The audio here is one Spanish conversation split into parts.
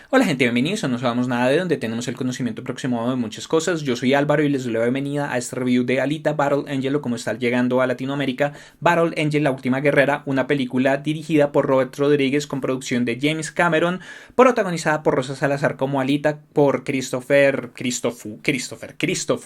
Hola gente, bienvenidos a No Sabemos Nada de, donde tenemos el conocimiento aproximado de muchas cosas. Yo soy Álvaro y les doy la bienvenida a este review de Alita Battle Angel, o como está llegando a Latinoamérica, Battle Angel, la última guerrera, una película dirigida por Robert Rodríguez con producción de James Cameron, protagonizada por Rosa Salazar como Alita, por Christoph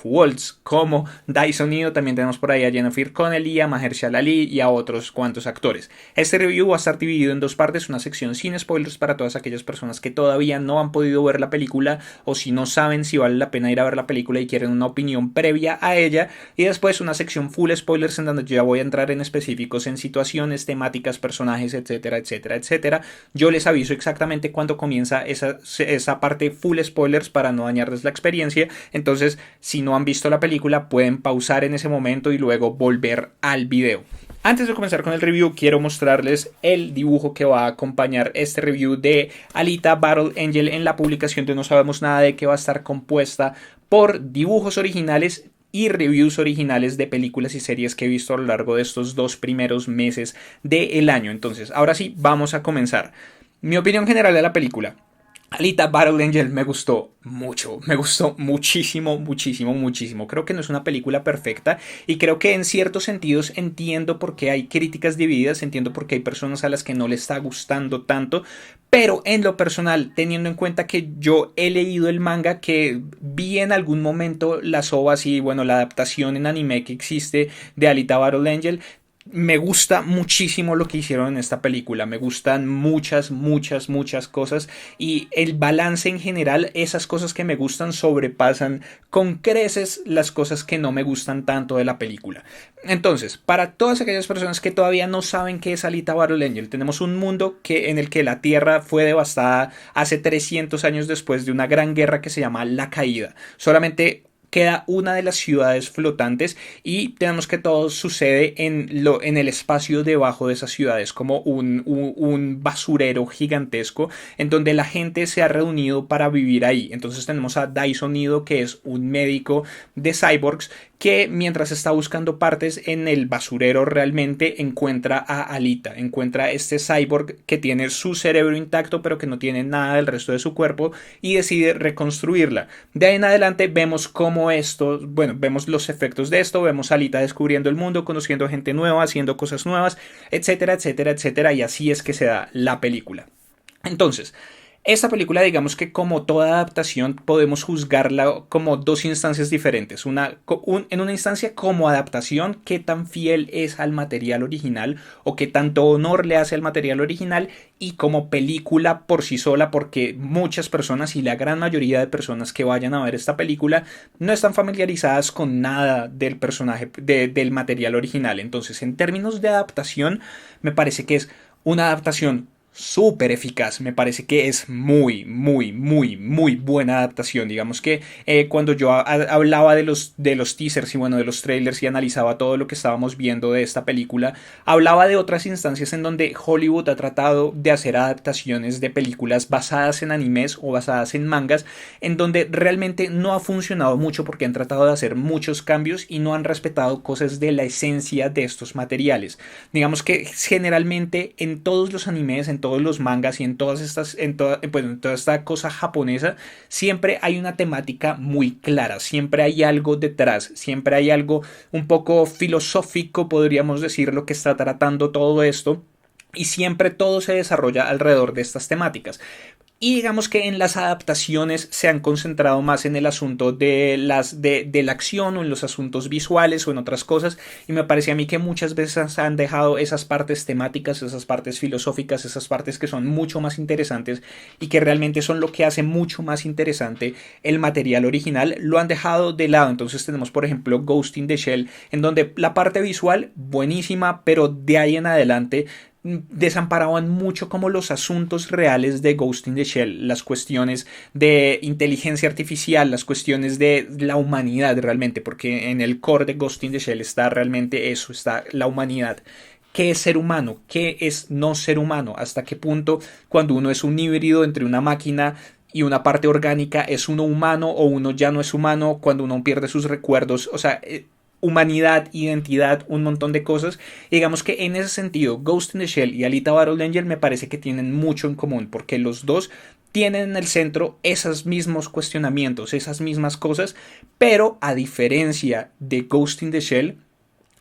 Waltz como Dyson Ido. También tenemos por ahí a Jennifer Connelly, a Mahershala Ali y a otros cuantos actores. Este review va a estar dividido en dos partes, una sección sin spoilers para todas aquellas personas que todavía no han podido ver la película o si no saben si vale la pena ir a ver la película y quieren una opinión previa a ella, y después una sección full spoilers en donde yo ya voy a entrar en específicos en situaciones, temáticas, personajes, etcétera, etcétera, etcétera. Yo les aviso exactamente cuándo comienza esa parte full spoilers para no dañarles la experiencia. Entonces, si no han visto la película, pueden pausar en ese momento y luego volver al video. Antes de comenzar con el review, quiero mostrarles el dibujo que va a acompañar este review de Alita Battle Angel en la publicación de No Sabemos Nada de, que va a estar compuesta por dibujos originales y reviews originales de películas y series que he visto a lo largo de estos 2 primeros meses del año. Entonces, ahora sí, vamos a comenzar. Mi opinión general de la película. Alita Battle Angel me gustó mucho, me gustó muchísimo, muchísimo, muchísimo. Creo que no es una película perfecta y creo que en ciertos sentidos entiendo por qué hay críticas divididas, entiendo por qué hay personas a las que no le está gustando tanto, pero en lo personal, teniendo en cuenta que yo he leído el manga, que vi en algún momento las ovas y bueno, la adaptación en anime que existe de Alita Battle Angel, me gusta muchísimo lo que hicieron en esta película. Me gustan muchas, muchas, muchas cosas. Y el balance en general, esas cosas que me gustan sobrepasan con creces las cosas que no me gustan tanto de la película. Entonces, para todas aquellas personas que todavía no saben qué es Alita Battle Angel, tenemos un mundo en el que la Tierra fue devastada hace 300 años después de una gran guerra que se llama La Caída. Solamente queda una de las ciudades flotantes y tenemos que todo sucede en el espacio debajo de esas ciudades, como un basurero gigantesco en donde la gente se ha reunido para vivir ahí. Entonces tenemos a Dyson Ido, que es un médico de cyborgs, que mientras está buscando partes en el basurero realmente encuentra a Alita, encuentra este cyborg que tiene su cerebro intacto pero que no tiene nada del resto de su cuerpo, y decide reconstruirla. De ahí en adelante vemos cómo esto, bueno, vemos los efectos de esto, vemos a Alita descubriendo el mundo, conociendo gente nueva, haciendo cosas nuevas, etcétera, etcétera, etcétera, y así es que se da la película. Entonces, esta película, digamos que como toda adaptación, podemos juzgarla como dos instancias diferentes. En una instancia como adaptación, qué tan fiel es al material original o qué tanto honor le hace al material original, y como película por sí sola, porque muchas personas y la gran mayoría de personas que vayan a ver esta película no están familiarizadas con nada del personaje, del material original. Entonces, en términos de adaptación, me parece que es una adaptación súper eficaz. Me parece que es muy, muy, muy, muy buena adaptación. Digamos que cuando yo hablaba de los teasers y bueno, de los trailers, y analizaba todo lo que estábamos viendo de esta película, hablaba de otras instancias en donde Hollywood ha tratado de hacer adaptaciones de películas basadas en animes o basadas en mangas, en donde realmente no ha funcionado mucho porque han tratado de hacer muchos cambios y no han respetado cosas de la esencia de estos materiales. Digamos que generalmente en todos los animes, en todos los mangas y en todas estas, en toda esta cosa japonesa, siempre hay una temática muy clara, siempre hay algo detrás, siempre hay algo un poco filosófico, podríamos decir, lo que está tratando todo esto. Y siempre todo se desarrolla alrededor de estas temáticas. Y digamos que en las adaptaciones se han concentrado más en el asunto de la acción, o en los asuntos visuales, o en otras cosas. Y me parece a mí que muchas veces han dejado esas partes temáticas, esas partes filosóficas, esas partes que son mucho más interesantes y que realmente son lo que hace mucho más interesante el material original, lo han dejado de lado. Entonces tenemos, por ejemplo, Ghost in the Shell, en donde la parte visual buenísima, pero de ahí en adelante desamparaban mucho como los asuntos reales de Ghost in the Shell, las cuestiones de inteligencia artificial, las cuestiones de la humanidad realmente, porque en el core de Ghost in the Shell está realmente eso, está la humanidad. ¿Qué es ser humano? ¿Qué es no ser humano? ¿Hasta qué punto, cuando uno es un híbrido entre una máquina y una parte orgánica, es uno humano o uno ya no es humano? Cuando uno pierde sus recuerdos, o sea, humanidad, identidad, un montón de cosas. Y digamos que en ese sentido, Ghost in the Shell y Alita Battle Angel me parece que tienen mucho en común, porque los dos tienen en el centro esos mismos cuestionamientos, esas mismas cosas, pero a diferencia de Ghost in the Shell,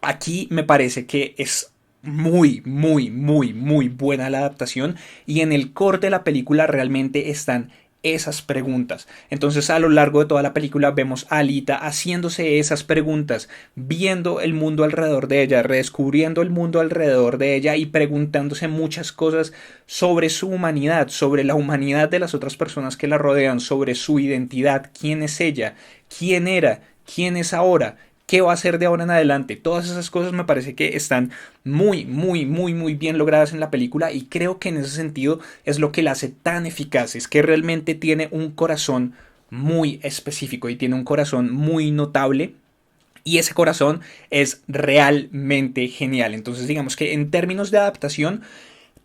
aquí me parece que es muy, muy, muy, muy buena la adaptación y en el core de la película realmente están esas preguntas. Entonces a lo largo de toda la película vemos a Alita haciéndose esas preguntas, viendo el mundo alrededor de ella, redescubriendo el mundo alrededor de ella y preguntándose muchas cosas sobre su humanidad, sobre la humanidad de las otras personas que la rodean, sobre su identidad, quién es ella, quién era, quién es ahora, qué va a hacer de ahora en adelante. Todas esas cosas me parece que están muy, muy, muy, muy bien logradas en la película y creo que en ese sentido es lo que la hace tan eficaz, es que realmente tiene un corazón muy específico y tiene un corazón muy notable. Y ese corazón es realmente genial. Entonces digamos que en términos de adaptación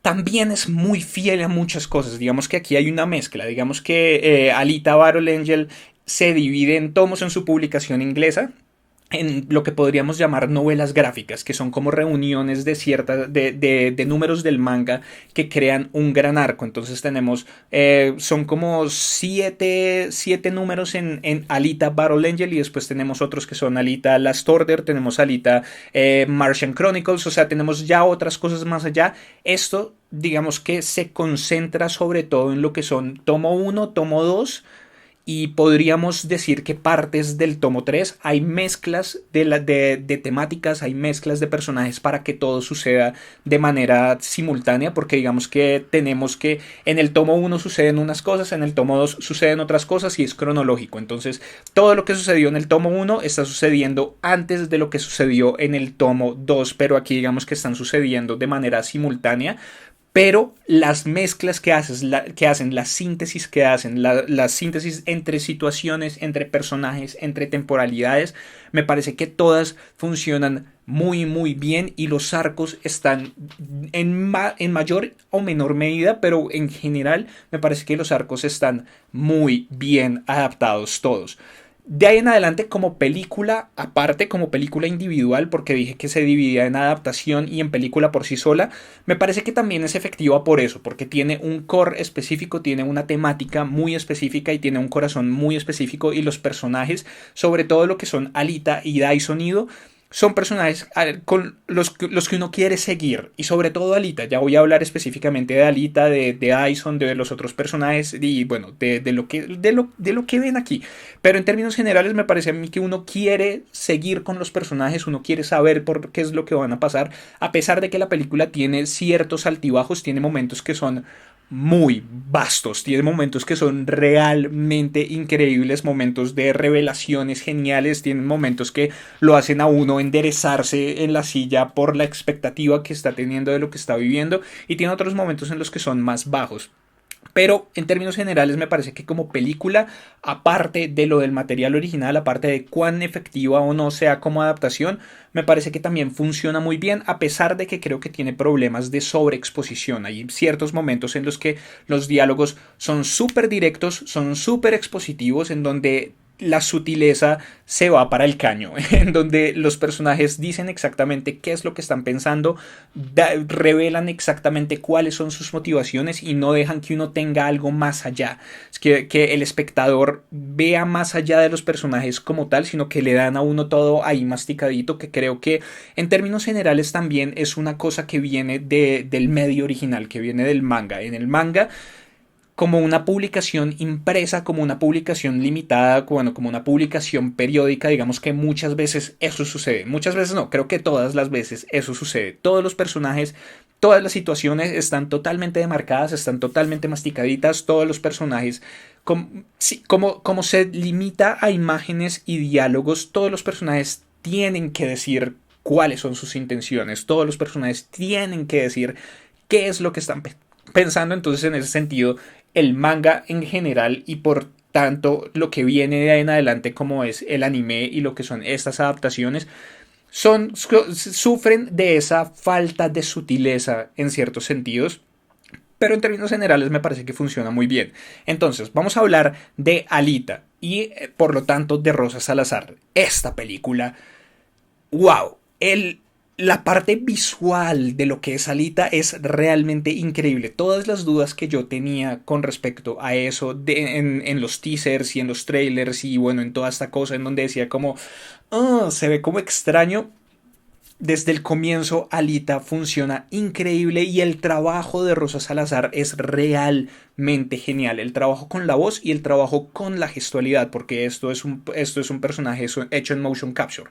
también es muy fiel a muchas cosas. Digamos que aquí hay una mezcla. Digamos que Alita Battle Angel se divide en tomos en su publicación inglesa, en lo que podríamos llamar novelas gráficas, que son como reuniones de números del manga que crean un gran arco. Entonces tenemos, son como siete números en Alita Battle Angel y después tenemos otros que son Alita Last Order, tenemos Alita Martian Chronicles, o sea, tenemos ya otras cosas más allá. Esto, digamos que se concentra sobre todo en lo que son tomo uno, tomo 2 y podríamos decir que partes del tomo 3 hay mezclas de temáticas, hay mezclas de personajes para que todo suceda de manera simultánea, porque digamos que tenemos que en el tomo 1 suceden unas cosas, en el tomo 2 suceden otras cosas y es cronológico. Entonces todo lo que sucedió en el tomo 1 está sucediendo antes de lo que sucedió en el tomo 2, pero aquí digamos que están sucediendo de manera simultánea. Pero las mezclas que hacen, la síntesis que hacen, la síntesis entre situaciones, entre personajes, entre temporalidades, me parece que todas funcionan muy muy bien y los arcos están en mayor o menor medida, pero en general me parece que los arcos están muy bien adaptados todos. De ahí en adelante como película, aparte como película individual, porque dije que se dividía en adaptación y en película por sí sola, me parece que también es efectiva por eso, porque tiene un core específico, tiene una temática muy específica y tiene un corazón muy específico y los personajes, sobre todo lo que son Alita y Dyson Ido, son personajes con los que uno quiere seguir y sobre todo Alita. Ya voy a hablar específicamente de Alita, de Dyson, de los otros personajes y bueno, de lo que ven aquí. Pero en términos generales me parece a mí que uno quiere seguir con los personajes, uno quiere saber por qué es lo que van a pasar, a pesar de que la película tiene ciertos altibajos, tiene momentos que son muy vastos, tiene momentos que son realmente increíbles, momentos de revelaciones geniales, tienen momentos que lo hacen a uno enderezarse en la silla por la expectativa que está teniendo de lo que está viviendo y tiene otros momentos en los que son más bajos. Pero en términos generales me parece que como película, aparte de lo del material original, aparte de cuán efectiva o no sea como adaptación, me parece que también funciona muy bien, a pesar de que creo que tiene problemas de sobreexposición. Hay ciertos momentos en los que los diálogos son súper directos, son súper expositivos, en donde la sutileza se va para el caño, en donde los personajes dicen exactamente qué es lo que están pensando, revelan exactamente cuáles son sus motivaciones y no dejan que uno tenga algo más allá. Es que el espectador vea más allá de los personajes como tal, sino que le dan a uno todo ahí masticadito, que creo que en términos generales también es una cosa que viene del medio original, que viene del manga. En el manga como una publicación impresa, como una publicación limitada, bueno, como una publicación periódica, digamos que muchas veces eso sucede. Muchas veces no, creo que todas las veces eso sucede. Todos los personajes, todas las situaciones están totalmente demarcadas, están totalmente masticaditas, todos los personajes, sí, como se limita a imágenes y diálogos, todos los personajes tienen que decir cuáles son sus intenciones, todos los personajes tienen que decir qué es lo que están pensando. Entonces en ese sentido el manga en general y por tanto lo que viene de ahí en adelante como es el anime y lo que son estas adaptaciones sufren de esa falta de sutileza en ciertos sentidos, pero en términos generales me parece que funciona muy bien. Entonces vamos a hablar de Alita y por lo tanto de Rosa Salazar. Esta película wow, la parte visual de lo que es Alita es realmente increíble. Todas las dudas que yo tenía con respecto a eso en los teasers y en los trailers y bueno, en toda esta cosa en donde decía como, "Ah, se ve como extraño". Desde el comienzo, Alita funciona increíble y el trabajo de Rosa Salazar es realmente genial. El trabajo con la voz y el trabajo con la gestualidad, porque esto es un personaje hecho en motion capture.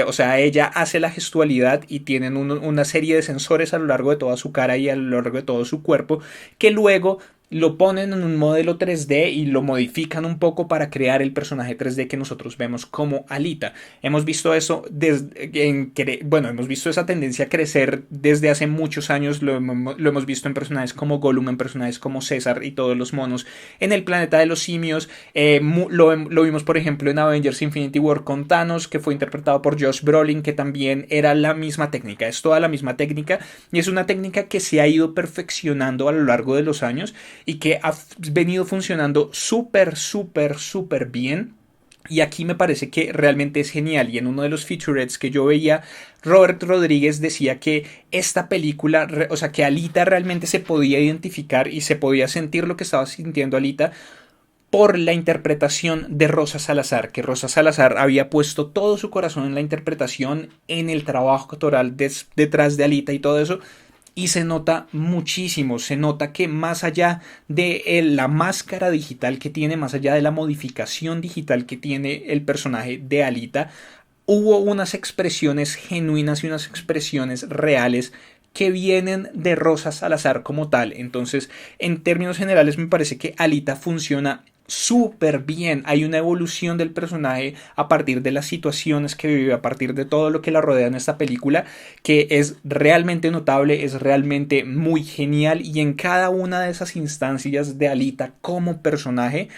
O sea, ella hace la gestualidad y tienen una serie de sensores a lo largo de toda su cara y a lo largo de todo su cuerpo que luego lo ponen en un modelo 3D y lo modifican un poco para crear el personaje 3D que nosotros vemos como Alita. Hemos visto eso bueno, hemos visto esa tendencia a crecer desde hace muchos años. Lo hemos visto en personajes como Gollum, en personajes como César y todos los monos en el planeta de los simios. Lo vimos, por ejemplo, en Avengers Infinity War con Thanos, que fue interpretado por Josh Brolin, que también era la misma técnica. Es toda la misma técnica y es una técnica que se ha ido perfeccionando a lo largo de los años y que ha venido funcionando súper bien. Y aquí me parece que realmente es genial. Y en uno de los featurettes que yo veía, Robert Rodríguez decía que esta película, o sea, que Alita realmente se podía identificar y se podía sentir lo que estaba sintiendo Alita por la interpretación de Rosa Salazar, que Rosa Salazar había puesto todo su corazón en la interpretación, en el trabajo actoral detrás de Alita y todo eso, y se nota muchísimo, se nota que más allá de la máscara digital que tiene, más allá de la modificación digital que tiene el personaje de Alita, hubo unas expresiones genuinas y unas expresiones reales que vienen de Rosa Salazar como tal. Entonces, en términos generales, me parece que Alita funciona súper bien. Hay una evolución del personaje a partir de las situaciones que vive, a partir de todo lo que la rodea en esta película, que es realmente notable, es realmente muy genial. Y en cada una de esas instancias de Alita como personaje,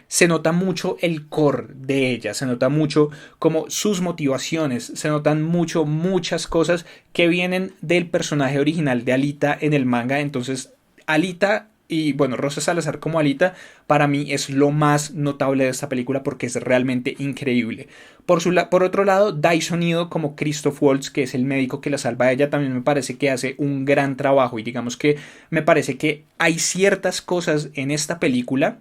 se nota mucho el core de ella, se nota mucho como sus motivaciones, se notan mucho muchas cosas que vienen del personaje original de Alita en el manga. Entonces, Alita y bueno, Rosa Salazar como Alita para mí es lo más notable de esta película porque es realmente increíble. Por otro lado, Dyson Ido como Christoph Waltz, que es el médico que la salva a ella, también me parece que hace un gran trabajo y digamos que me parece que hay ciertas cosas en esta película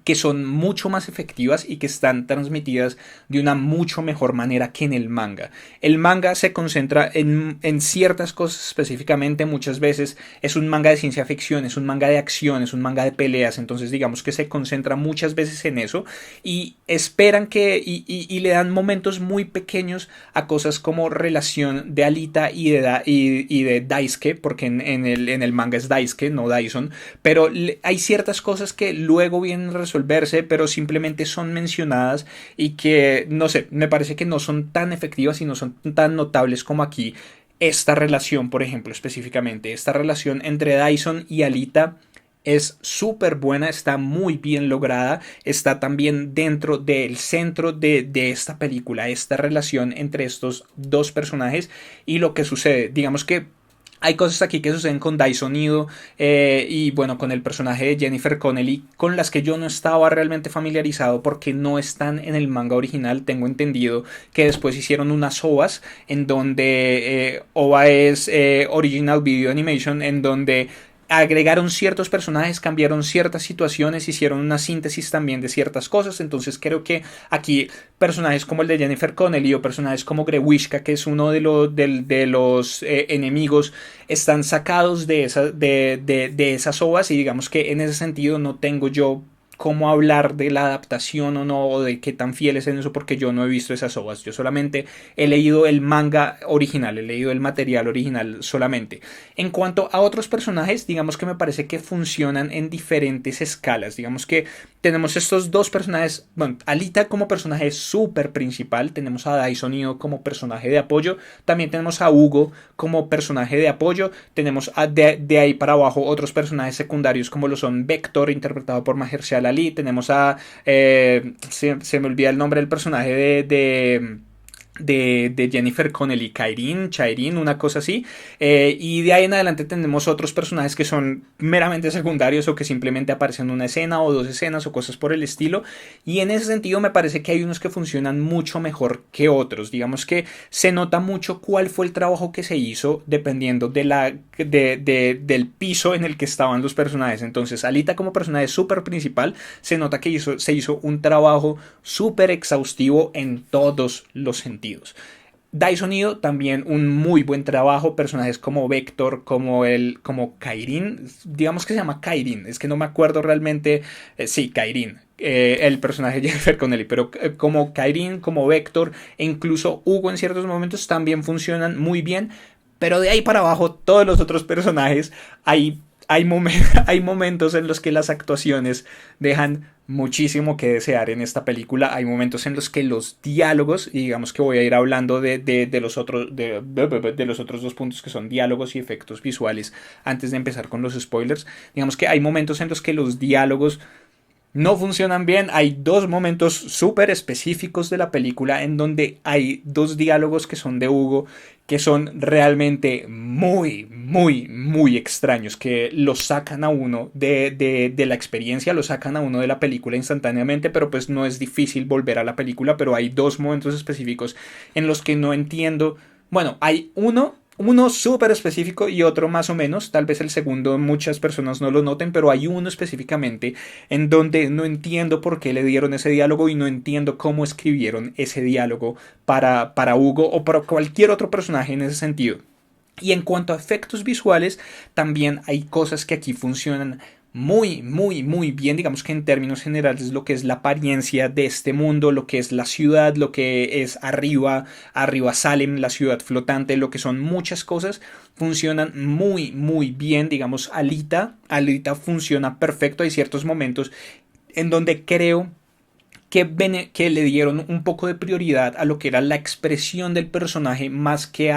que son mucho más efectivas y que están transmitidas de una mucho mejor manera que en el manga. El manga se concentra en ciertas cosas específicamente, muchas veces es un manga de ciencia ficción, es un manga de acción, es un manga de peleas, entonces digamos que se concentra muchas veces en eso y esperan y le dan momentos muy pequeños a cosas como relación de Alita y de Daisuke, porque en el manga es Daisuke, no Dyson, pero hay ciertas cosas que luego vienen resolverse, pero simplemente son mencionadas y que, no sé, me parece que no son tan efectivas y no son tan notables como aquí. Esta relación, por ejemplo, específicamente, esta relación entre Dyson y Alita es súper buena, está muy bien lograda, está también dentro del centro de esta película, esta relación entre estos dos personajes y lo que sucede. Digamos que hay cosas aquí que suceden con Dyson Ido y bueno, con el personaje de Jennifer Connelly, con las que yo no estaba realmente familiarizado porque no están en el manga original. Tengo entendido que después hicieron unas OVAs en donde OVA es Original Video Animation, en donde agregaron ciertos personajes, cambiaron ciertas situaciones, hicieron una síntesis también de ciertas cosas. Entonces creo que aquí personajes como el de Jennifer Connelly o personajes como Grewishka, que es uno de los enemigos, están sacados de esas ovas y digamos que en ese sentido no tengo yo cómo hablar de la adaptación o no, o de qué tan fieles en eso, porque yo no he visto esas ovas. Yo solamente he leído el manga original, he leído el material original solamente. En cuanto a otros personajes, digamos que me parece que funcionan en diferentes escalas. Digamos que tenemos estos dos personajes, bueno, Alita como personaje súper principal, tenemos a Dyson Ido como personaje de apoyo, también tenemos a Hugo como personaje de apoyo, tenemos de ahí para abajo otros personajes secundarios como lo son Vector, interpretado por Mahershala Ali, tenemos a se me olvida el nombre del personaje de Jennifer Connelly, Chairin, una cosa así. Y de ahí en adelante tenemos otros personajes que son meramente secundarios o que simplemente aparecen en una escena o dos escenas o cosas por el estilo. Y en ese sentido me parece que hay unos que funcionan mucho mejor que otros. Digamos que se nota mucho cuál fue el trabajo que se hizo dependiendo del piso en el que estaban los personajes. Entonces, Alita como personaje súper principal, se nota que se hizo un trabajo súper exhaustivo en todos los sentidos. Dyson Ido también un muy buen trabajo, personajes como Vector, como Kairin, digamos que se llama Kairin, es que no me acuerdo realmente, sí, Kairin, el personaje de Jennifer Connelly, pero como Kairin, como Vector e incluso Hugo en ciertos momentos también funcionan muy bien, pero de ahí para abajo todos los otros personajes hay momentos en los que las actuaciones dejan muchísimo que desear en esta película. Hay momentos en los que los diálogos, y digamos que voy a ir hablando de los otros dos puntos que son diálogos y efectos visuales antes de empezar con los spoilers. Digamos que hay momentos en los que los diálogos no funcionan bien. Hay dos momentos súper específicos de la película en donde hay dos diálogos que son de Hugo que son realmente muy extraños, que lo sacan a uno de la experiencia, lo sacan a uno de la película instantáneamente, pero pues no es difícil volver a la película, pero hay dos momentos específicos en los que no entiendo. Bueno, hay uno súper específico y otro más o menos, tal vez el segundo muchas personas no lo noten, pero hay uno específicamente en donde no entiendo por qué le dieron ese diálogo y no entiendo cómo escribieron ese diálogo para Hugo o para cualquier otro personaje en ese sentido. Y en cuanto a efectos visuales, también hay cosas que aquí funcionan muy bien, digamos que en términos generales lo que es la apariencia de este mundo, lo que es la ciudad, lo que es arriba Salem, la ciudad flotante, lo que son muchas cosas, funcionan muy bien, digamos, Alita funciona perfecto, hay ciertos momentos en donde creo que le dieron un poco de prioridad a lo que era la expresión del personaje más que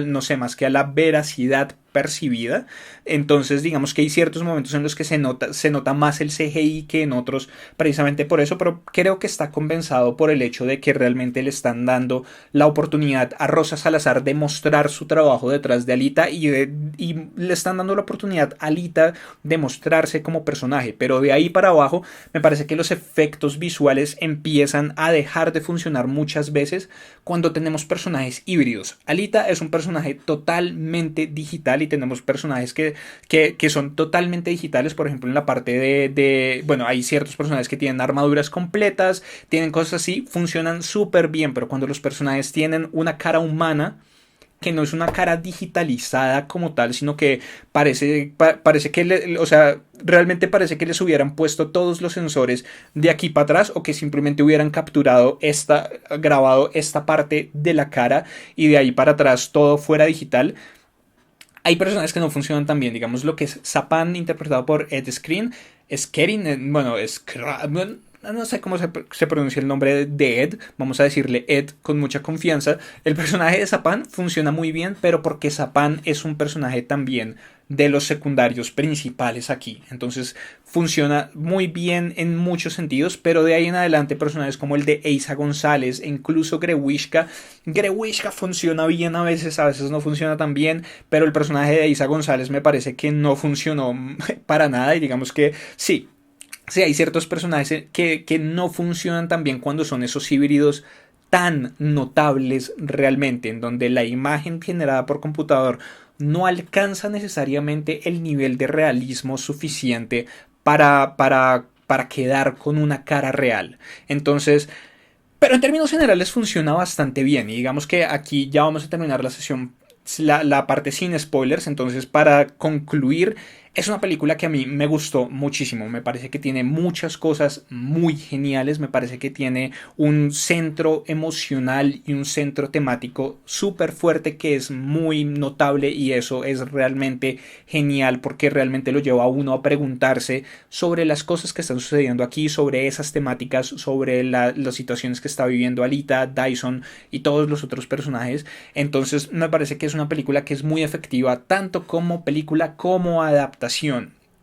no sé, más que a la veracidad percibida. Entonces digamos que hay ciertos momentos en los que se nota más el CGI que en otros, precisamente por eso, pero creo que está compensado por el hecho de que realmente le están dando la oportunidad a Rosa Salazar de mostrar su trabajo detrás de Alita y le están dando la oportunidad a Alita de mostrarse como personaje, pero de ahí para abajo me parece que los efectos visuales empiezan a dejar de funcionar muchas veces cuando tenemos personajes híbridos. Alita es un personaje totalmente digital y tenemos personajes que son totalmente digitales, por ejemplo en la parte bueno, hay ciertos personajes que tienen armaduras completas, tienen cosas así, funcionan súper bien, pero cuando los personajes tienen una cara humana, que no es una cara digitalizada como tal, sino que parece que o sea, realmente parece que les hubieran puesto todos los sensores de aquí para atrás o que simplemente hubieran grabado esta parte de la cara y de ahí para atrás todo fuera digital. Hay personajes que no funcionan tan bien, digamos lo que es Zapan interpretado por Ed Skrein, bueno, no sé cómo se pronuncia el nombre de Ed, vamos a decirle Ed con mucha confianza. El personaje de Zapan funciona muy bien, pero porque Zapan es un personaje también de los secundarios principales aquí. Entonces funciona muy bien en muchos sentidos, pero de ahí en adelante personajes como el de Eiza González e incluso Grewishka funciona bien a veces no funciona tan bien, pero el personaje de Eiza González me parece que no funcionó para nada y digamos que sí. Sí, hay ciertos personajes que no funcionan tan bien cuando son esos híbridos tan notables realmente, en donde la imagen generada por computador no alcanza necesariamente el nivel de realismo suficiente para quedar con una cara real. Entonces, pero en términos generales funciona bastante bien y digamos que aquí ya vamos a terminar la sesión, la parte sin spoilers, entonces para concluir es una película que a mí me gustó muchísimo, me parece que tiene muchas cosas muy geniales, me parece que tiene un centro emocional y un centro temático súper fuerte que es muy notable y eso es realmente genial porque realmente lo lleva a uno a preguntarse sobre las cosas que están sucediendo aquí, sobre esas temáticas, sobre las situaciones que está viviendo Alita, Dyson y todos los otros personajes. Entonces me parece que es una película que es muy efectiva tanto como película como adaptación.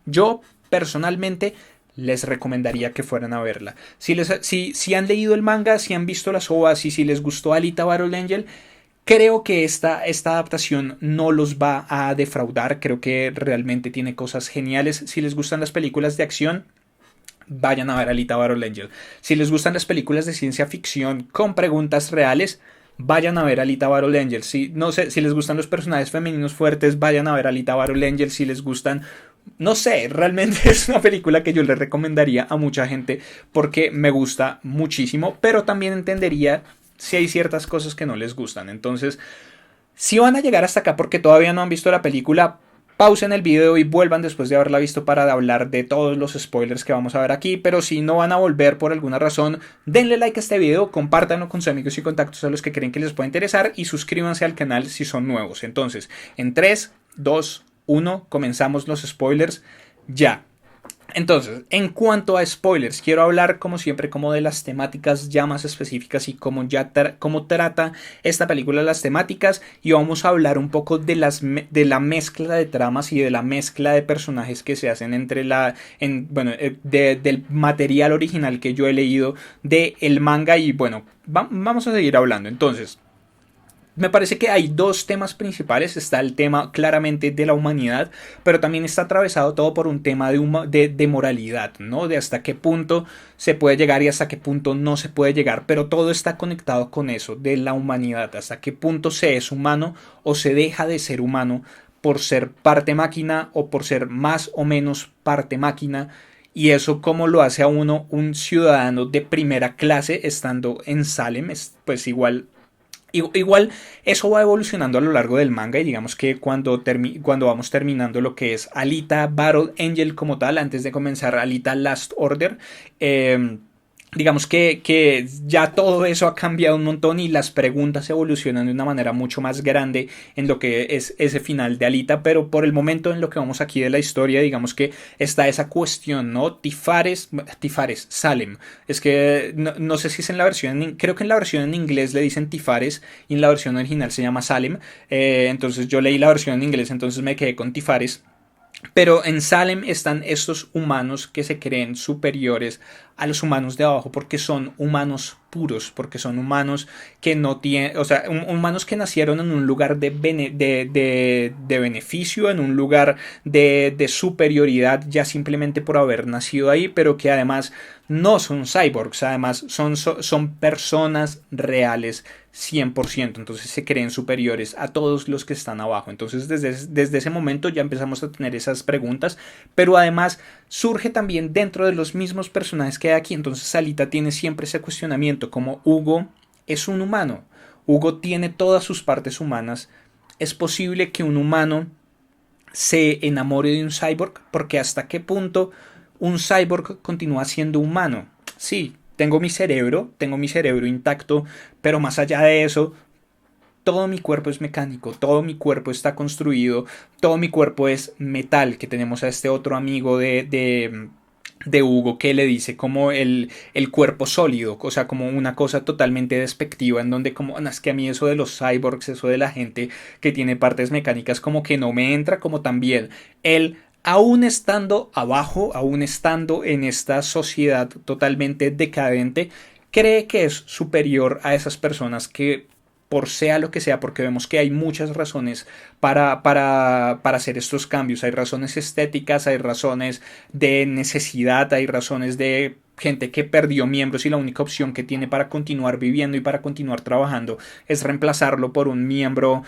Yo personalmente les recomendaría que fueran a verla. Si han leído el manga, si han visto las OVAs y si les gustó Alita Battle Angel, creo que esta adaptación no los va a defraudar. Creo que realmente tiene cosas geniales. Si les gustan las películas de acción, vayan a ver Alita Battle Angel. Si les gustan las películas de ciencia ficción con preguntas reales, vayan a ver Alita Battle Angel. Si, no sé, si les gustan los personajes femeninos fuertes, vayan a ver Alita Battle Angel. Si les gustan, no sé, realmente es una película que yo le recomendaría a mucha gente porque me gusta muchísimo, pero también entendería si hay ciertas cosas que no les gustan. Entonces, si van a llegar hasta acá porque todavía no han visto la película, pausen el video y vuelvan después de haberla visto para hablar de todos los spoilers que vamos a ver aquí. Pero si no van a volver por alguna razón, denle like a este video, compártanlo con sus amigos y contactos a los que creen que les puede interesar y suscríbanse al canal si son nuevos. Entonces, en 3, 2, 1, comenzamos los spoilers ya. Entonces, en cuanto a spoilers, quiero hablar como siempre como de las temáticas ya más específicas y cómo trata esta película las temáticas, y vamos a hablar un poco de la mezcla de tramas y de la mezcla de personajes que se hacen entre del material original que yo he leído del manga. Y bueno, vamos a seguir hablando. Entonces, me parece que hay dos temas principales. Está el tema claramente de la humanidad, pero también está atravesado todo por un tema de moralidad, ¿no? De hasta qué punto se puede llegar y hasta qué punto no se puede llegar, pero todo está conectado con eso, de la humanidad, hasta qué punto se es humano o se deja de ser humano por ser parte máquina o por ser más o menos parte máquina. Y eso cómo lo hace a uno un ciudadano de primera clase estando en Salem. Pues igual eso va evolucionando a lo largo del manga, y digamos que cuando vamos terminando lo que es Alita Battle Angel como tal, antes de comenzar Alita Last Order, digamos que ya todo eso ha cambiado un montón y las preguntas evolucionan de una manera mucho más grande en lo que es ese final de Alita. Pero por el momento, en lo que vamos aquí de la historia, digamos que está esa cuestión, ¿no? Tifares, Salem. Es que no sé si es en la versión, creo que en la versión en inglés le dicen Tifares y en la versión original se llama Salem. Entonces yo leí la versión en inglés, entonces me quedé con Tifares. Pero en Salem están estos humanos que se creen superiores a los humanos de abajo porque son humanos puros, porque son humanos que no tienen, o sea, humanos que nacieron en un lugar de beneficio, en un lugar de superioridad ya simplemente por haber nacido ahí, pero que además no son cyborgs, además son personas reales 100%, entonces se creen superiores a todos los que están abajo. Entonces desde ese momento ya empezamos a tener esas preguntas, pero además surge también dentro de los mismos personajes que hay aquí. Entonces Alita tiene siempre ese cuestionamiento, como Hugo es un humano, Hugo tiene todas sus partes humanas, ¿es posible que un humano se enamore de un cyborg? Porque hasta qué punto un cyborg continúa siendo humano. Sí, tengo mi cerebro intacto, pero más allá de eso, todo mi cuerpo es mecánico, todo mi cuerpo está construido, todo mi cuerpo es metal. Que tenemos a este otro amigo de Hugo que le dice como el cuerpo sólido, o sea, como una cosa totalmente despectiva, en donde como, no, es que a mí eso de los cyborgs, eso de la gente que tiene partes mecánicas como que no me entra. Como también él, aún estando abajo, aún estando en esta sociedad totalmente decadente, cree que es superior a esas personas que, por sea lo que sea, porque vemos que hay muchas razones para hacer estos cambios. Hay razones estéticas, hay razones de necesidad, hay razones de gente que perdió miembros y la única opción que tiene para continuar viviendo y para continuar trabajando es reemplazarlo por un miembro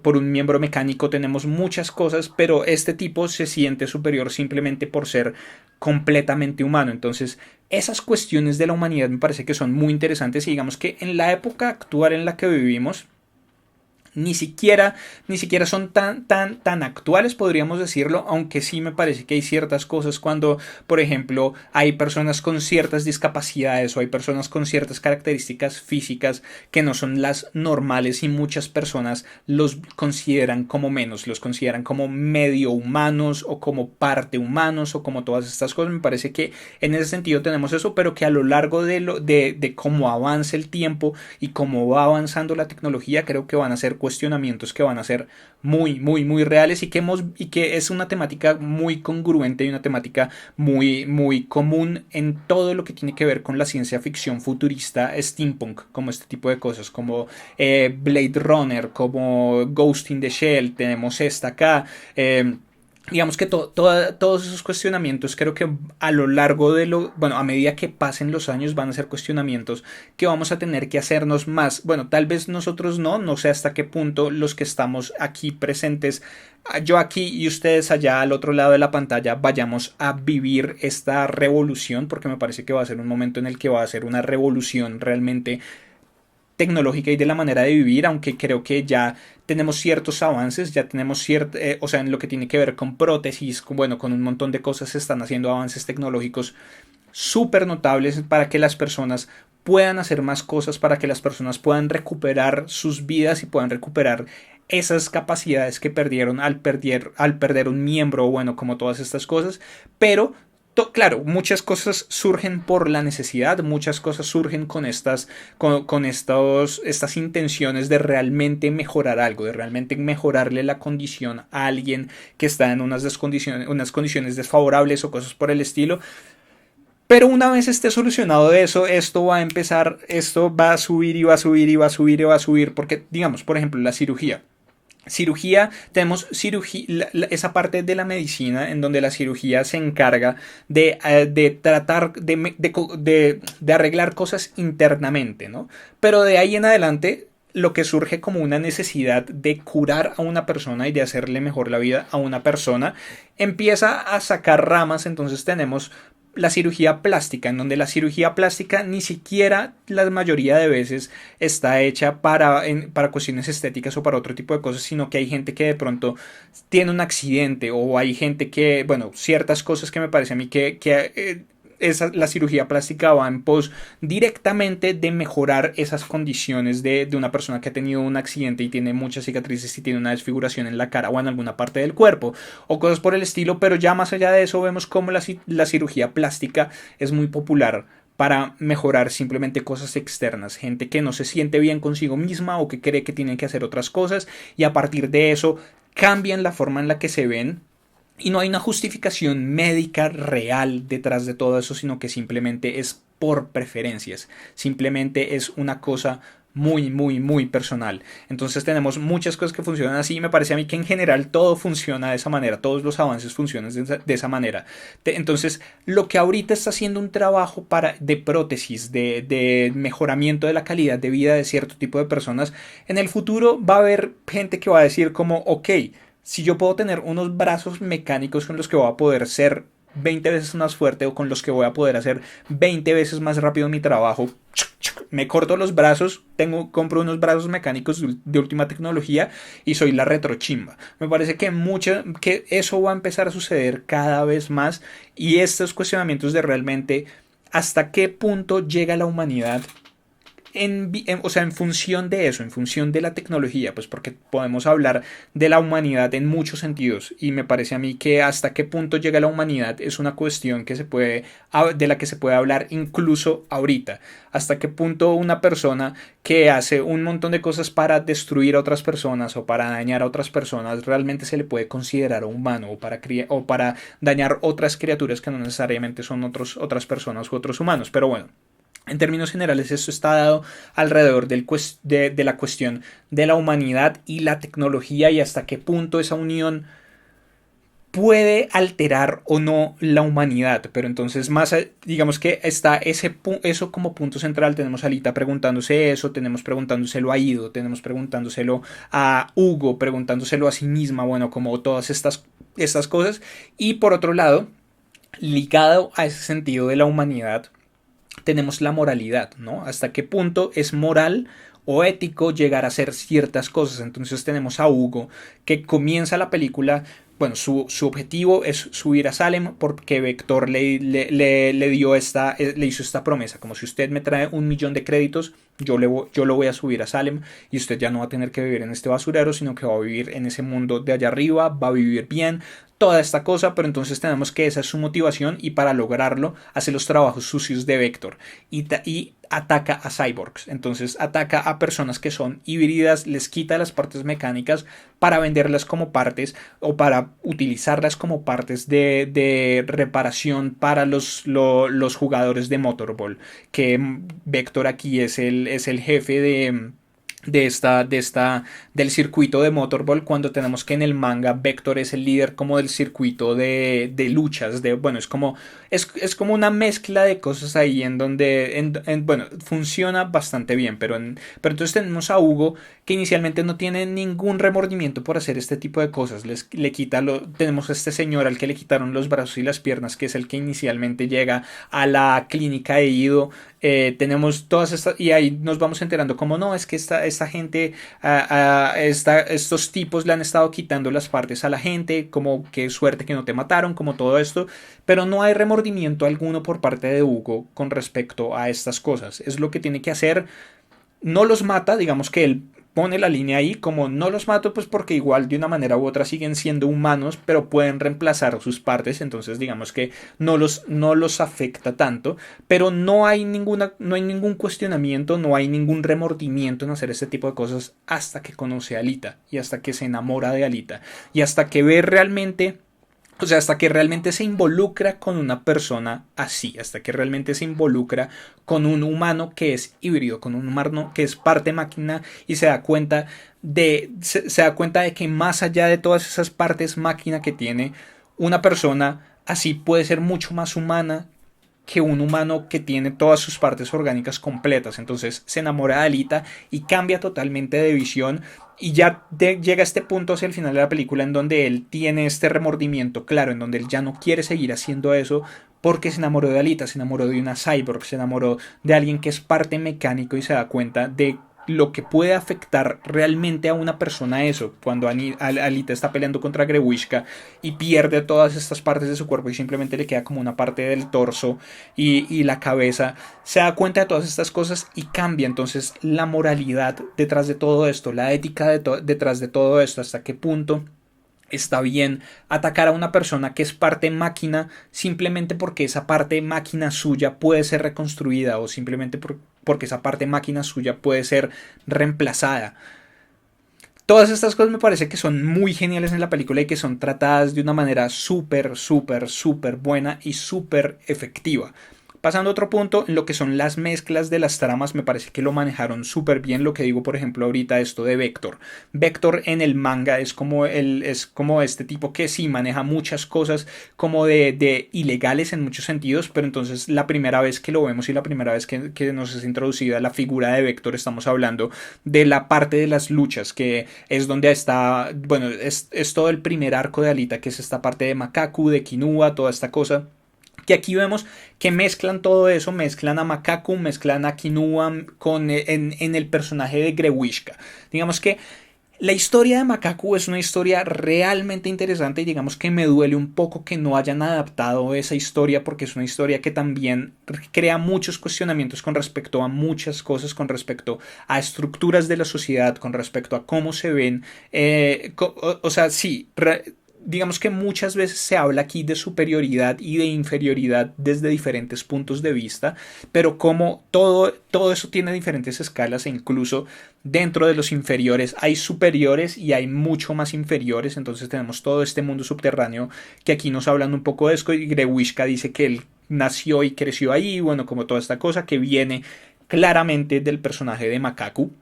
por un miembro mecánico. Tenemos muchas cosas, pero este tipo se siente superior simplemente por ser completamente humano. Entonces esas cuestiones de la humanidad me parece que son muy interesantes, y digamos que en la época actual en la que vivimos ni siquiera son tan actuales, podríamos decirlo, aunque sí me parece que hay ciertas cosas cuando, por ejemplo, hay personas con ciertas discapacidades o hay personas con ciertas características físicas que no son las normales, y muchas personas los consideran como menos, los consideran como medio humanos o como parte humanos o como todas estas cosas. Me parece que en ese sentido tenemos eso, pero que a lo largo de cómo avanza el tiempo y cómo va avanzando la tecnología, creo que van a ser cuestionamientos que van a ser muy, muy, muy reales y que es una temática muy congruente y una temática muy, muy común en todo lo que tiene que ver con la ciencia ficción futurista, steampunk, como este tipo de cosas, como Blade Runner, como Ghost in the Shell, tenemos esta acá. Digamos que todos esos cuestionamientos creo que a lo largo bueno, a medida que pasen los años van a ser cuestionamientos que vamos a tener que hacernos más. Bueno, tal vez nosotros no sé hasta qué punto los que estamos aquí presentes, yo aquí y ustedes allá al otro lado de la pantalla, vayamos a vivir esta revolución, porque me parece que va a ser un momento en el que va a ser una revolución realmente tecnológica y de la manera de vivir, aunque creo que ya tenemos ciertos avances, ya tenemos o sea, en lo que tiene que ver con prótesis, bueno, con un montón de cosas se están haciendo avances tecnológicos súper notables para que las personas puedan hacer más cosas, para que las personas puedan recuperar sus vidas y puedan recuperar esas capacidades que perdieron al perder un miembro, bueno, como todas estas cosas, pero claro, muchas cosas surgen por la necesidad, muchas cosas surgen con estas intenciones de realmente mejorar algo, de realmente mejorarle la condición a alguien que está en unas condiciones desfavorables o cosas por el estilo. Pero una vez esté solucionado eso, esto va a empezar, esto va a subir y va a subir y va a subir y va a subir, porque digamos, por ejemplo, la cirugía. Tenemos esa parte de la medicina en donde la cirugía se encarga de tratar de arreglar cosas internamente, ¿no? Pero de ahí en adelante lo que surge como una necesidad de curar a una persona y de hacerle mejor la vida a una persona empieza a sacar ramas. Entonces tenemos la cirugía plástica, en donde la cirugía plástica ni siquiera la mayoría de veces está hecha para cuestiones estéticas o para otro tipo de cosas, sino que hay gente que de pronto tiene un accidente o hay gente que, bueno, ciertas cosas que me parece a mí la cirugía plástica va en pos directamente de mejorar esas condiciones de una persona que ha tenido un accidente y tiene muchas cicatrices y tiene una desfiguración en la cara o en alguna parte del cuerpo o cosas por el estilo. Pero ya más allá de eso vemos cómo la cirugía plástica es muy popular para mejorar simplemente cosas externas, gente que no se siente bien consigo misma o que cree que tiene que hacer otras cosas y a partir de eso cambian la forma en la que se ven. Y no hay una justificación médica real detrás de todo eso, sino que simplemente es por preferencias. Simplemente es una cosa muy, muy, muy personal. Entonces tenemos muchas cosas que funcionan así y me parece a mí que en general todo funciona de esa manera. Todos los avances funcionan de esa manera. Entonces lo que ahorita está haciendo un trabajo de prótesis, de mejoramiento de la calidad de vida de cierto tipo de personas, en el futuro va a haber gente que va a decir como, ok, si yo puedo tener unos brazos mecánicos con los que voy a poder ser 20 veces más fuerte o con los que voy a poder hacer 20 veces más rápido mi trabajo, me corto los brazos, compro unos brazos mecánicos de última tecnología y soy la retrochimba. Me parece que eso va a empezar a suceder cada vez más y estos cuestionamientos de realmente hasta qué punto llega la humanidad o sea, en función de eso, en función de la tecnología, pues porque podemos hablar de la humanidad en muchos sentidos y me parece a mí que hasta qué punto llega la humanidad es una cuestión de la que se puede hablar incluso ahorita. Hasta qué punto una persona que hace un montón de cosas para destruir a otras personas o para dañar a otras personas realmente se le puede considerar humano o para dañar otras criaturas que no necesariamente son otras personas u otros humanos. Pero bueno, en términos generales, esto está dado alrededor de la cuestión de la humanidad y la tecnología y hasta qué punto esa unión puede alterar o no la humanidad. Pero entonces, digamos que está eso como punto central. Tenemos a Alita preguntándose eso, tenemos preguntándoselo a Ido, tenemos preguntándoselo a Hugo, preguntándoselo a sí misma, bueno, como todas estas cosas. Y por otro lado, ligado a ese sentido de la humanidad, tenemos la moralidad, ¿no? Hasta qué punto es moral o ético llegar a hacer ciertas cosas. Entonces tenemos a Hugo que comienza la película. Bueno, su objetivo es subir a Salem porque Vector le hizo esta promesa, como si usted me trae 1.000.000 de créditos, yo lo voy a subir a Salem y usted ya no va a tener que vivir en este basurero, sino que va a vivir en ese mundo de allá arriba, va a vivir bien, toda esta cosa. Pero entonces tenemos que esa es su motivación y para lograrlo hace los trabajos sucios de Vector y ataca a cyborgs, entonces ataca a personas que son híbridas, les quita las partes mecánicas para venderlas como partes o para utilizarlas como partes de reparación para los jugadores de Motorball, que Vector aquí es el jefe del circuito de Motorball, cuando tenemos que en el manga Vector es el líder como del circuito de luchas, bueno, es como una mezcla de cosas ahí en donde, bueno, funciona bastante bien, pero entonces tenemos a Hugo, que inicialmente no tiene ningún remordimiento por hacer este tipo de cosas, tenemos a este señor al que le quitaron los brazos y las piernas, que es el que inicialmente llega a la clínica de Ido. Tenemos todas estas, y ahí nos vamos enterando como no, es que esta gente, estos tipos le han estado quitando las partes a la gente, como qué suerte que no te mataron, como todo esto, pero no hay remordimiento alguno por parte de Hugo con respecto a estas cosas. Es lo que tiene que hacer, no los mata, digamos que él pone la línea ahí como no los mato pues porque igual de una manera u otra siguen siendo humanos, pero pueden reemplazar sus partes, entonces digamos que no los afecta tanto, pero no hay ningún cuestionamiento, no hay ningún remordimiento en hacer este tipo de cosas hasta que conoce a Alita y hasta que se enamora de Alita y hasta que ve realmente, o sea, hasta que realmente se involucra con una persona así, hasta que realmente se involucra con un humano que es híbrido, con un humano que es parte máquina y se da cuenta se da cuenta de que más allá de todas esas partes máquina que tiene, una persona así puede ser mucho más humana que un humano que tiene todas sus partes orgánicas completas. Entonces se enamora de Alita y cambia totalmente de visión y ya llega a este punto hacia el final de la película en donde él tiene este remordimiento claro, en donde él ya no quiere seguir haciendo eso porque se enamoró de Alita, se enamoró de una cyborg, se enamoró de alguien que es parte mecánico y se da cuenta de lo que puede afectar realmente a una persona eso, cuando Alita está peleando contra Grewishka y pierde todas estas partes de su cuerpo y simplemente le queda como una parte del torso y la cabeza, se da cuenta de todas estas cosas y cambia entonces la moralidad detrás de todo esto, la ética detrás de todo esto, hasta qué punto está bien atacar a una persona que es parte máquina simplemente porque esa parte máquina suya puede ser reconstruida o simplemente porque esa parte máquina suya puede ser reemplazada. Todas estas cosas me parece que son muy geniales en la película y que son tratadas de una manera súper, súper, súper buena y súper efectiva. Pasando a otro punto, en lo que son las mezclas de las tramas, me parece que lo manejaron súper bien. Lo que digo, por ejemplo, ahorita esto de Vector. Vector en el manga es como este tipo que sí maneja muchas cosas como de ilegales en muchos sentidos, pero entonces la primera vez que lo vemos y la primera vez que nos es introducida la figura de Vector, estamos hablando de la parte de las luchas, que es donde está, bueno, es todo el primer arco de Alita, que es esta parte de Makaku, de Kinua, toda esta cosa. Que aquí vemos que mezclan todo eso, mezclan a Makaku, mezclan a Kinua en el personaje de Grewishka. Digamos que la historia de Makaku es una historia realmente interesante y digamos que me duele un poco que no hayan adaptado esa historia porque es una historia que también crea muchos cuestionamientos con respecto a muchas cosas, con respecto a estructuras de la sociedad, con respecto a cómo se ven, o sea, sí, digamos que muchas veces se habla aquí de superioridad y de inferioridad desde diferentes puntos de vista, pero como todo eso tiene diferentes escalas e incluso dentro de los inferiores hay superiores y hay mucho más inferiores, entonces tenemos todo este mundo subterráneo que aquí nos hablan un poco de esto y Grewishka dice que él nació y creció ahí, bueno, como toda esta cosa que viene claramente del personaje de Makaku.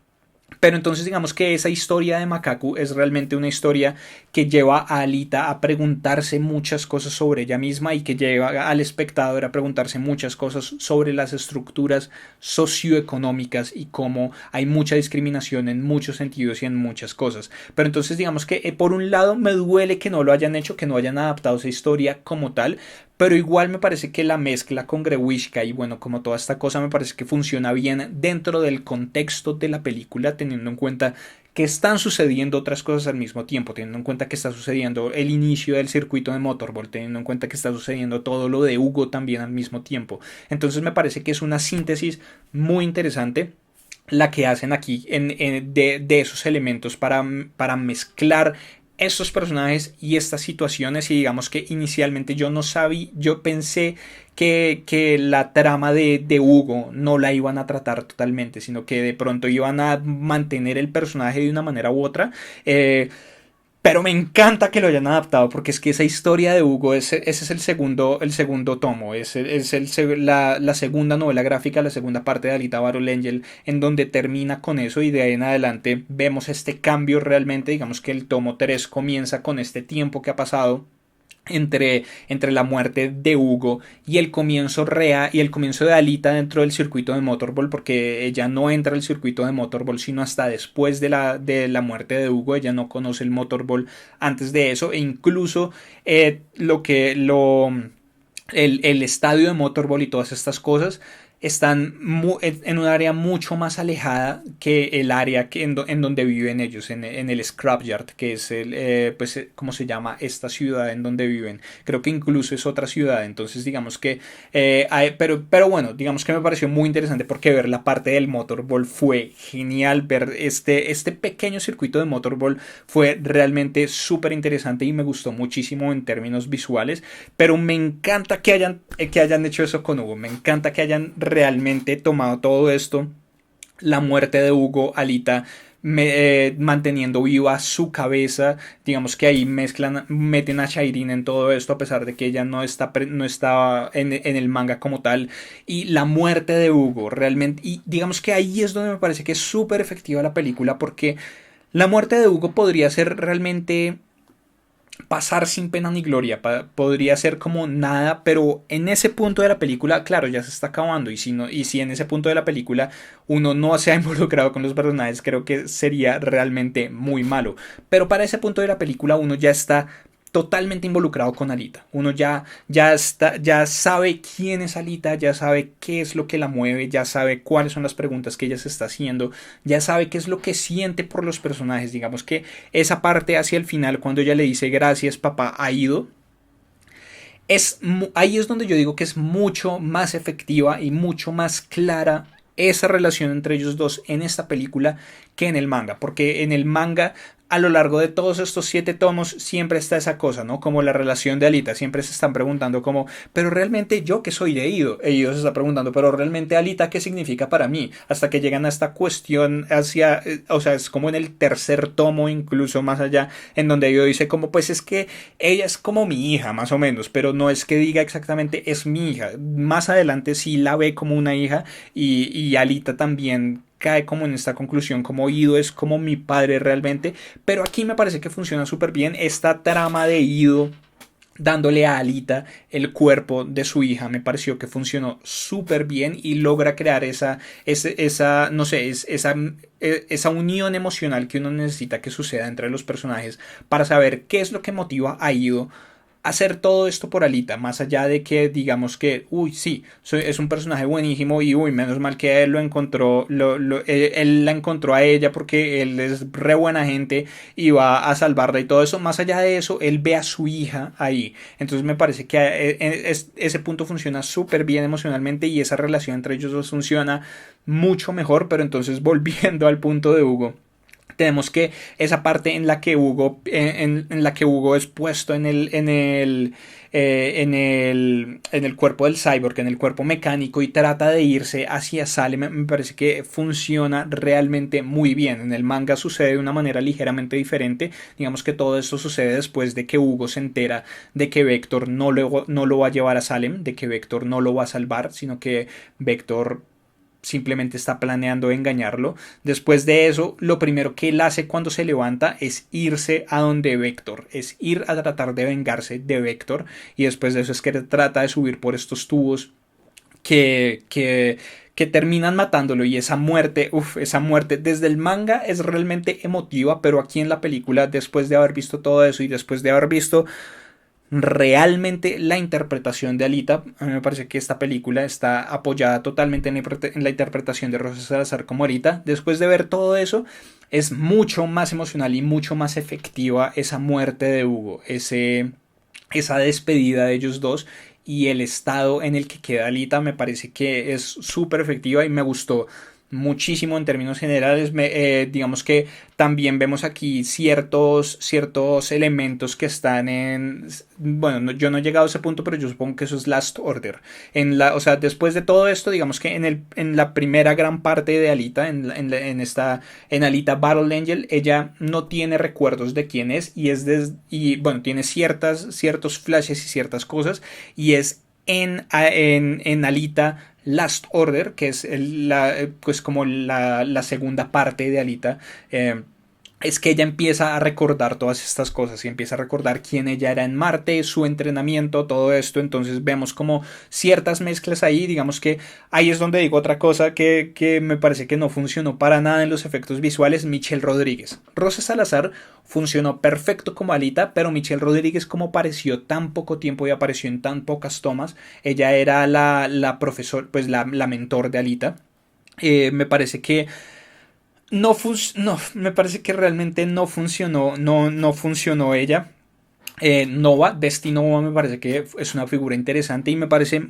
Pero entonces digamos que esa historia de Makaku es realmente una historia que lleva a Alita a preguntarse muchas cosas sobre ella misma y que lleva al espectador a preguntarse muchas cosas sobre las estructuras socioeconómicas y cómo hay mucha discriminación en muchos sentidos y en muchas cosas. Pero entonces digamos que por un lado me duele que no lo hayan hecho, que no hayan adaptado esa historia como tal, pero igual me parece que la mezcla con Grewishka y bueno, como toda esta cosa me parece que funciona bien dentro del contexto de la película, teniendo en cuenta que están sucediendo otras cosas al mismo tiempo, teniendo en cuenta que está sucediendo el inicio del circuito de Motorball, teniendo en cuenta que está sucediendo todo lo de Hugo también al mismo tiempo. Entonces me parece que es una síntesis muy interesante la que hacen aquí de esos elementos para mezclar estos personajes y estas situaciones, y digamos que inicialmente yo no sabía, yo pensé que la trama de Hugo no la iban a tratar totalmente, sino que de pronto iban a mantener el personaje de una manera u otra. Pero me encanta que lo hayan adaptado porque es que esa historia de Hugo, ese es el segundo tomo, la segunda novela gráfica, la segunda parte de Alita Battle Angel, en donde termina con eso y de ahí en adelante vemos este cambio realmente, digamos que el tomo 3 comienza con este tiempo que ha pasado entre la muerte de Hugo y el comienzo real y el comienzo de Alita dentro del circuito de Motorball, porque ella no entra al circuito de Motorball sino hasta después de la muerte de Hugo. Ella no conoce el Motorball antes de eso, e incluso lo que lo el estadio de Motorball y todas estas cosas están en un área mucho más alejada que el área en donde viven ellos, en el Scrapyard, que es pues, ¿cómo se llama? Esta ciudad en donde viven. Creo que incluso es otra ciudad, entonces digamos que, pero bueno, digamos que me pareció muy interesante porque ver la parte del Motorball fue genial, ver este pequeño circuito de Motorball fue realmente súper interesante y me gustó muchísimo en términos visuales, pero me encanta que hayan hecho eso con Hugo, me encanta que hayan realmente tomado todo esto, la muerte de Hugo, Alita manteniendo viva su cabeza, digamos que ahí meten a Shairin en todo esto a pesar de que ella no está en el manga como tal, y la muerte de Hugo realmente, y digamos que ahí es donde me parece que es súper efectiva la película porque la muerte de Hugo podría ser realmente pasar sin pena ni gloria, podría ser como nada, pero en ese punto de la película, claro, ya se está acabando, y si en ese punto de la película uno no se ha involucrado con los personajes, creo que sería realmente muy malo, pero para ese punto de la película uno ya está totalmente involucrado con Alita. Uno ya sabe quién es Alita, ya sabe qué es lo que la mueve, ya sabe cuáles son las preguntas que ella se está haciendo, ya sabe qué es lo que siente por los personajes. Digamos que esa parte hacia el final, cuando ella le dice gracias papá, ha ido. Ahí es donde yo digo que es mucho más efectiva y mucho más clara esa relación entre ellos dos en esta película que en el manga, porque en el manga a lo largo de todos estos 7 tomos siempre está esa cosa, ¿no? Como la relación de Alita, siempre se están preguntando como, pero realmente yo que soy de Ido, e Ido se está preguntando, pero realmente Alita qué significa para mí, hasta que llegan a esta cuestión hacia, o sea, es como en el tercer tomo, incluso más allá, en donde Ido dice como, pues es que ella es como mi hija, más o menos, pero no es que diga exactamente es mi hija, más adelante sí la ve como una hija, y Alita también cae como en esta conclusión, como Ido es como mi padre realmente, pero aquí me parece que funciona súper bien esta trama de Ido dándole a Alita el cuerpo de su hija. Me pareció que funcionó súper bien y logra crear esa no sé, esa unión emocional que uno necesita que suceda entre los personajes para saber qué es lo que motiva a Ido hacer todo esto por Alita, más allá de que digamos que, uy, sí, es un personaje buenísimo y, uy, menos mal que él lo encontró, él la encontró a ella porque él es re buena gente y va a salvarla y todo eso, más allá de eso, él ve a su hija ahí, entonces me parece que ese punto funciona súper bien emocionalmente y esa relación entre ellos dos funciona mucho mejor, pero entonces volviendo al punto de Hugo, tenemos que esa parte en la que Hugo es puesto en el cuerpo del cyborg, en el cuerpo mecánico y trata de irse hacia Salem, me parece que funciona realmente muy bien. En el manga sucede de una manera ligeramente diferente, digamos que todo esto sucede después de que Hugo se entera de que Vector no lo va a llevar a Salem, de que Vector no lo va a salvar, sino que Vector simplemente está planeando engañarlo. Después de eso, lo primero que él hace cuando se levanta es irse a donde Vector, es ir a tratar de vengarse de Vector, y después de eso es que trata de subir por estos tubos que terminan matándolo, y esa muerte desde el manga es realmente emotiva, pero aquí en la película, después de haber visto todo eso y después de haber visto realmente la interpretación de Alita, a mí me parece que esta película está apoyada totalmente en la interpretación de Rosa Salazar como Alita. Después de ver todo eso, es mucho más emocional y mucho más efectiva esa muerte de Hugo, esa despedida de ellos dos y el estado en el que queda Alita me parece que es súper efectiva y me gustó muchísimo en términos generales. Digamos que también vemos aquí ciertos elementos que están en... Bueno, yo no he llegado a ese punto, pero yo supongo que eso es Last Order. O sea, después de todo esto, digamos que en la primera gran parte de Alita, en Alita Battle Angel, ella no tiene recuerdos de quién es y bueno, tiene ciertos flashes y ciertas cosas, y es en Alita Last Order, que es pues como la segunda parte de Alita, es que ella empieza a recordar todas estas cosas y empieza a recordar quién ella era en Marte, su entrenamiento, todo esto. Entonces vemos como ciertas mezclas ahí. Digamos que ahí es donde digo otra cosa que me parece que no funcionó para nada en los efectos visuales. Michelle Rodríguez. Rosa Salazar funcionó perfecto como Alita, pero Michelle Rodríguez, como apareció tan poco tiempo y apareció en tan pocas tomas, ella era la profesora, pues la mentor de Alita. Me parece que no, me parece que realmente no funcionó, no funcionó ella. Nova, Destiny Nova, me parece que es una figura interesante y me parece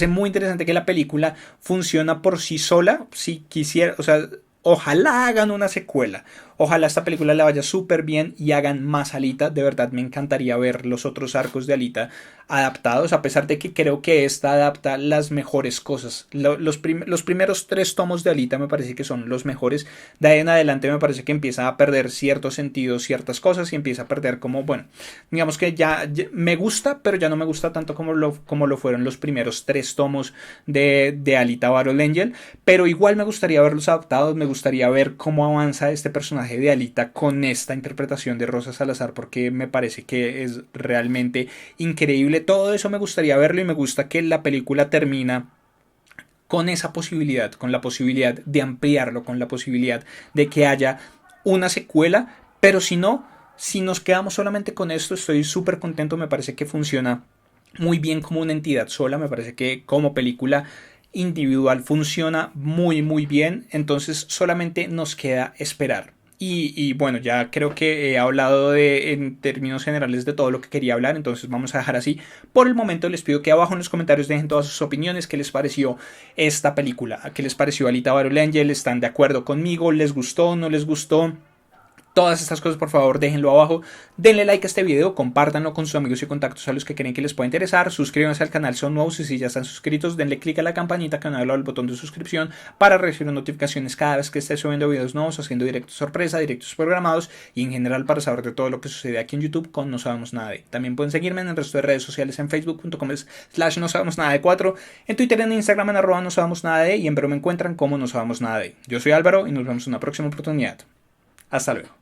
muy interesante que la película funciona por sí sola. Si quisiera, o sea, ojalá hagan una secuela. Ojalá esta película le vaya súper bien y hagan más Alita. De verdad me encantaría ver los otros arcos de Alita adaptados, a pesar de que creo que esta adapta las mejores cosas. Los primeros 3 tomos de Alita me parece que son los mejores. De ahí en adelante me parece que empieza a perder ciertos sentidos, ciertas cosas, y empieza a perder como, bueno, digamos que ya me gusta, pero ya no me gusta tanto como lo fueron los primeros 3 tomos de Alita Battle Angel. Pero igual me gustaría verlos adaptados, me gustaría ver cómo avanza este personaje de Alita con esta interpretación de Rosa Salazar, porque me parece que es realmente increíble. Todo eso me gustaría verlo, y me gusta que la película termina con esa posibilidad, con la posibilidad de ampliarlo, con la posibilidad de que haya una secuela. Pero si no, si nos quedamos solamente con esto, estoy súper contento. Me parece que funciona muy bien como una entidad sola. Me parece que como película individual funciona muy muy bien. Entonces solamente nos queda esperar. Y bueno, ya creo que he hablado en términos generales de todo lo que quería hablar, entonces vamos a dejar así. Por el momento les pido que abajo en los comentarios dejen todas sus opiniones. ¿Qué les pareció esta película? ¿Qué les pareció Alita Battle Angel? ¿Están de acuerdo conmigo? ¿Les gustó? ¿No les gustó? Todas estas cosas, por favor, déjenlo abajo. Denle like a este video, compártanlo con sus amigos y contactos a los que creen que les pueda interesar. Suscríbanse al canal si son nuevos, y si ya están suscritos, denle click a la campanita que van a darle al botón de suscripción para recibir notificaciones cada vez que esté subiendo videos nuevos, haciendo directos sorpresa, directos programados, y en general para saber de todo lo que sucede aquí en YouTube con No Sabemos Nada de. También pueden seguirme en el resto de redes sociales, en facebook.com/No Sabemos Nada de 4, en Twitter, en Instagram, en @No Sabemos Nada de, y en Vero me encuentran como No Sabemos Nada de. Yo soy Álvaro y nos vemos en una próxima oportunidad. Hasta luego.